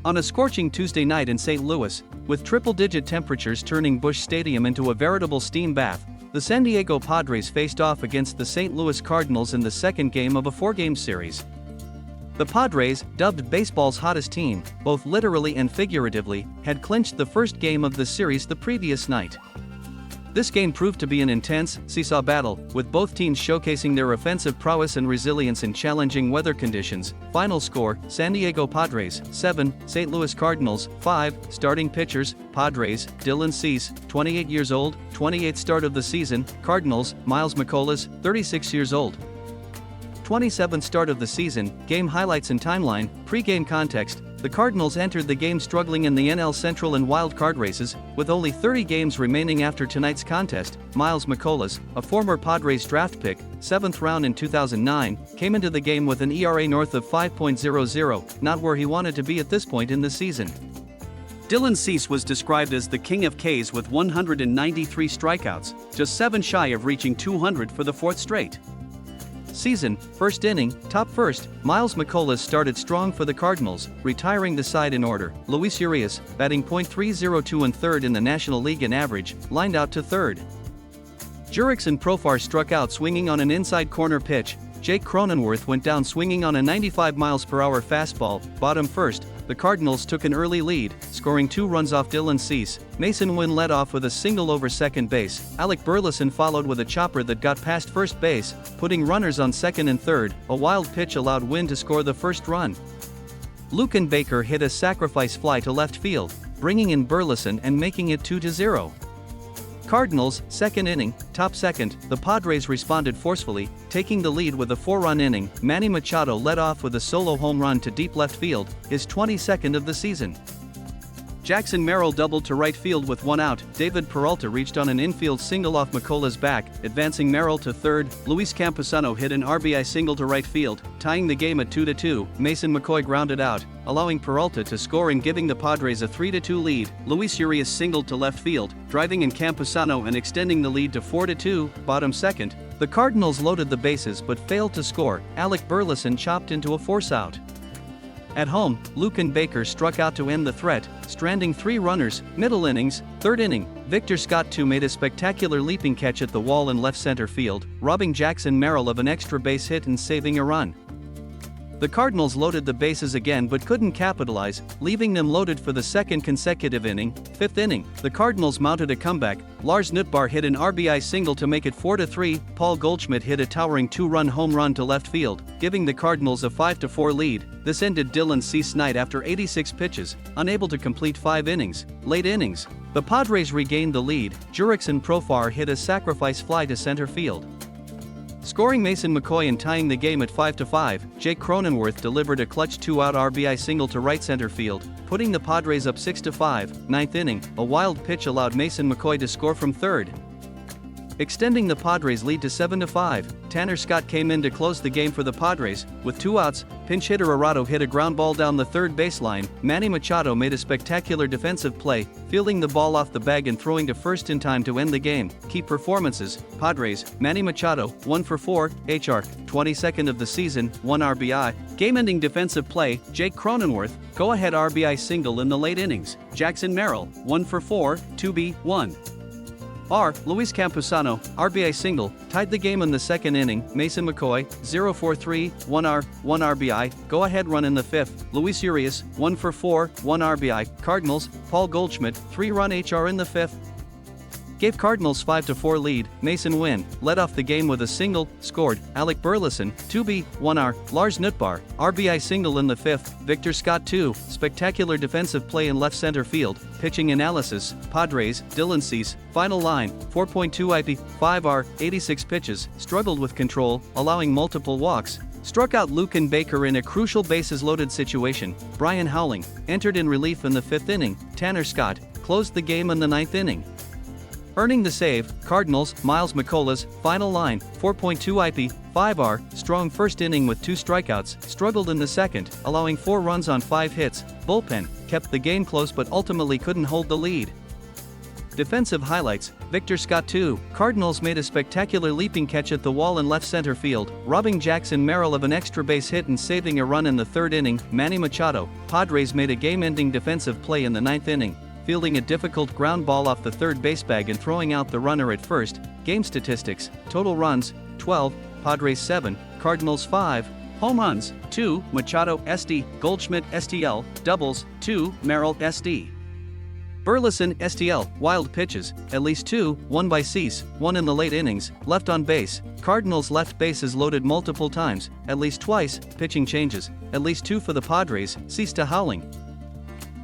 On a scorching Tuesday night in St. Louis, with triple-digit temperatures turning Busch Stadium into a veritable steam bath, the San Diego Padres faced off against the St. Louis Cardinals in the second game of a four-game series. The Padres, dubbed baseball's hottest team, both literally and figuratively, had clinched the first game of the series the previous night. This game proved to be an intense, seesaw battle, with both teams showcasing their offensive prowess and resilience in challenging weather conditions. Final score: San Diego Padres 7, St. Louis Cardinals 5. Starting pitchers: Padres, Dylan Cease, 28 years old, 28th start of the season; Cardinals, Miles Mikolas, 36 years old, 27th start of the season. Game highlights and timeline. Pre-game context: the Cardinals entered the game struggling in the NL Central and wild card races, with only 30 games remaining after tonight's contest. Miles Mikolas, a former Padres draft pick, 7th round in 2009, came into the game with an ERA north of 5.00, not where he wanted to be at this point in the season. Dylan Cease was described as the king of Ks with 193 strikeouts, just 7 shy of reaching 200 for the fourth straight season. First inning, top first, Miles Mikolas started strong for the Cardinals, retiring the side in order. Luis Urias, batting .302 and third in the National League in average, lined out to third. Jurickson Profar struck out swinging on an inside corner pitch. Jake Cronenworth went down swinging on a 95 mph fastball. Bottom first, the Cardinals took an early lead, scoring 2 runs off Dylan Cease. Mason Wynn led off with a single over second base. Alec Burleson followed with a chopper that got past first base, putting runners on second and third. A wild pitch allowed Wynn to score the first run. Lucan Baker hit a sacrifice fly to left field, bringing in Burleson and making it 2-0. Cardinals, second inning, top second, the Padres responded forcefully, taking the lead with a 4-run inning. Manny Machado led off with a solo home run to deep left field, his 22nd of the season. Jackson Merrill doubled to right field with 1 out. David Peralta reached on an infield single off Mikolas' back, advancing Merrill to third. Luis Campusano hit an RBI single to right field, tying the game at 2-2. Mason McCoy grounded out, allowing Peralta to score and giving the Padres a 3-2 lead. Luis Urias singled to left field, driving in Campusano and extending the lead to 4-2. Bottom second, the Cardinals loaded the bases but failed to score. Alec Burleson chopped into a force out. At home, Lucan Baker struck out to end the threat, stranding 3 runners. Middle innings, third inning, Victor Scott II made a spectacular leaping catch at the wall in left center field, robbing Jackson Merrill of an extra base hit and saving a run. The Cardinals loaded the bases again but couldn't capitalize, leaving them loaded for the second consecutive inning. Fifth inning, the Cardinals mounted a comeback. Lars Nootbaar hit an RBI single to make it 4-3. Paul Goldschmidt hit a towering 2-run home run to left field, giving the Cardinals a 5-4 lead. This ended Dylan Cease's night after 86 pitches, unable to complete 5 innings. Late innings, the Padres regained the lead. Jurickson Profar hit a sacrifice fly to center field, scoring Mason McCoy and tying the game at 5-5. Jake Cronenworth delivered a clutch 2-out RBI single to right center field, putting the Padres up 6-5. Ninth inning, a wild pitch allowed Mason McCoy to score from third, extending the Padres' lead to 7-5. Tanner Scott came in to close the game for the Padres. With 2 outs, pinch hitter Arado hit a ground ball down the third baseline. Manny Machado made a spectacular defensive play, fielding the ball off the bag and throwing to first in time to end the game. Key performances: Padres, Manny Machado, 1 for 4, HR, 22nd of the season, 1 RBI. Game-ending defensive play, Jake Cronenworth, go-ahead RBI single in the late innings. Jackson Merrill, 1 for 4, 2B1. Luis Campusano, RBI single, tied the game in the second inning. Mason McCoy, 0-for-3, 1R, 1 RBI, go-ahead run in the fifth. Luis Urias, 1 for 4, 1 RBI. Cardinals, Paul Goldschmidt, 3-run HR in the fifth, gave Cardinals 5-4 lead. Mason Wynn led off the game with a single, scored. Alec Burleson, 2B, 1R. Lars Nootbaar, RBI single in the fifth. Victor Scott II, spectacular defensive play in left center field. Pitching analysis: Padres, Dylan Cease, final line, 4.2 IP, 5R, 86 pitches, struggled with control, allowing multiple walks. Struck out Lucan Baker in a crucial bases-loaded situation. Brian Howling entered in relief in the 5th inning. Tanner Scott closed the game in the 9th inning, earning the save. Cardinals, Miles Mikolas, final line, 4.2 IP, 5R, strong first inning with 2 strikeouts, struggled in the second, allowing 4 runs on 5 hits. Bullpen kept the game close but ultimately couldn't hold the lead. Defensive highlights: Victor Scott 2. Cardinals made a spectacular leaping catch at the wall in left center field, robbing Jackson Merrill of an extra base hit and saving a run in the third inning. Manny Machado. Padres made a game-ending defensive play in the ninth inning, fielding a difficult ground ball off the third base bag and throwing out the runner at first. Game statistics: total runs, 12, Padres 7, Cardinals 5. Home runs, 2, Machado SD, Goldschmidt STL, doubles, 2, Merrill SD. Burleson STL, wild pitches, at least 2, 1 by Cease, 1 in the late innings, left on base. Cardinals left bases loaded multiple times, at least twice. Pitching changes, at least 2 for the Padres, Cease to howling.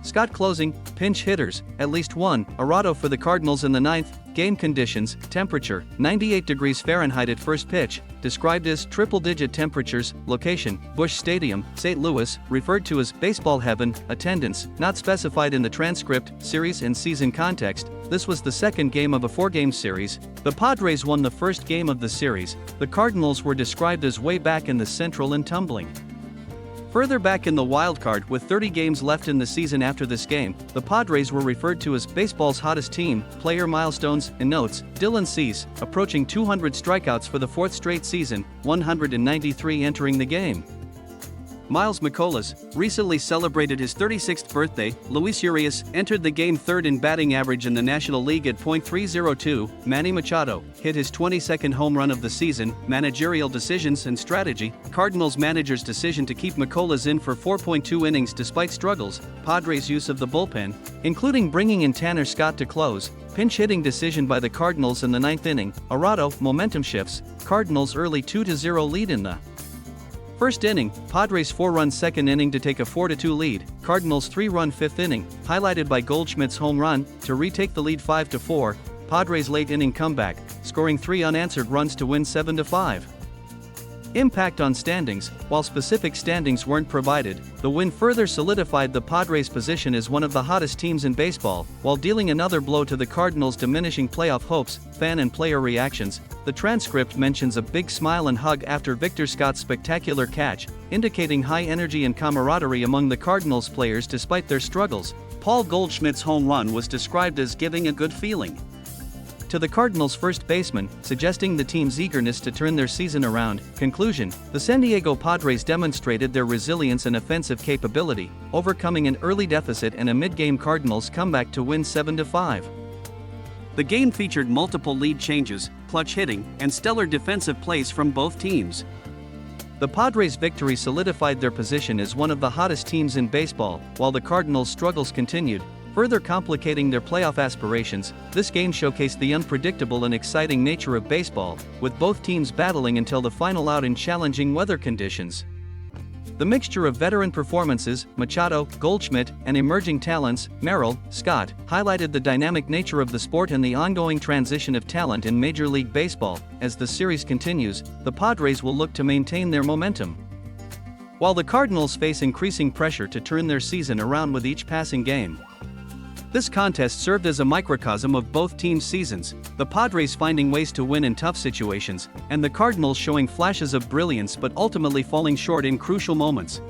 Scott closing, pinch hitters, at least 1, Arado for the Cardinals in the ninth. Game conditions: temperature, 98 degrees Fahrenheit at first pitch, described as triple-digit temperatures. Location: Busch Stadium, St. Louis, referred to as baseball heaven. Attendance, not specified in the transcript. Series and season context: this was the second game of a 4-game series. The Padres won the first game of the series. The Cardinals were described as way back in the Central and tumbling. Further back in the wildcard, with 30 games left in the season after this game, the Padres were referred to as baseball's hottest team. Player milestones and notes: Dylan Cease, approaching 200 strikeouts for the 4th straight season, 193 entering the game. Miles Mikolas recently celebrated his 36th birthday. Luis Urias entered the game 3rd in batting average in the National League at .302. Manny Machado hit his 22nd home run of the season. Managerial decisions and strategy: Cardinals manager's decision to keep Mikolas in for 4.2 innings despite struggles. Padres use of the bullpen, including bringing in Tanner Scott to close. Pinch hitting decision by the Cardinals in the ninth inning. Arado, momentum shifts, Cardinals early 2-0 lead in the first inning. Padres 4-run second inning to take a 4-2 lead. Cardinals 3-run fifth inning, highlighted by Goldschmidt's home run, to retake the lead 5-4. Padres late inning comeback, scoring 3 unanswered runs to win 7-5. Impact on standings: while specific standings weren't provided, the win further solidified the Padres' position as one of the hottest teams in baseball, while dealing another blow to the Cardinals' diminishing playoff hopes. Fan and player reactions: the transcript mentions a big smile and hug after Victor Scott's spectacular catch, indicating high energy and camaraderie among the Cardinals players despite their struggles. Paul Goldschmidt's home run was described as giving a good feeling to the Cardinals' first baseman, suggesting the team's eagerness to turn their season around. Conclusion: the San Diego Padres demonstrated their resilience and offensive capability, overcoming an early deficit and a mid-game Cardinals comeback to win 7-5. The game featured multiple lead changes, clutch hitting, and stellar defensive plays from both teams. The Padres' victory solidified their position as one of the hottest teams in baseball, while the Cardinals' struggles continued, further complicating their playoff aspirations. This game showcased the unpredictable and exciting nature of baseball, with both teams battling until the final out in challenging weather conditions. The mixture of veteran performances, Machado, Goldschmidt, and emerging talents, Merrill, Scott, highlighted the dynamic nature of the sport and the ongoing transition of talent in Major League Baseball. As the series continues, the Padres will look to maintain their momentum, while the Cardinals face increasing pressure to turn their season around with each passing game. This contest served as a microcosm of both teams' seasons, the Padres finding ways to win in tough situations, and the Cardinals showing flashes of brilliance but ultimately falling short in crucial moments.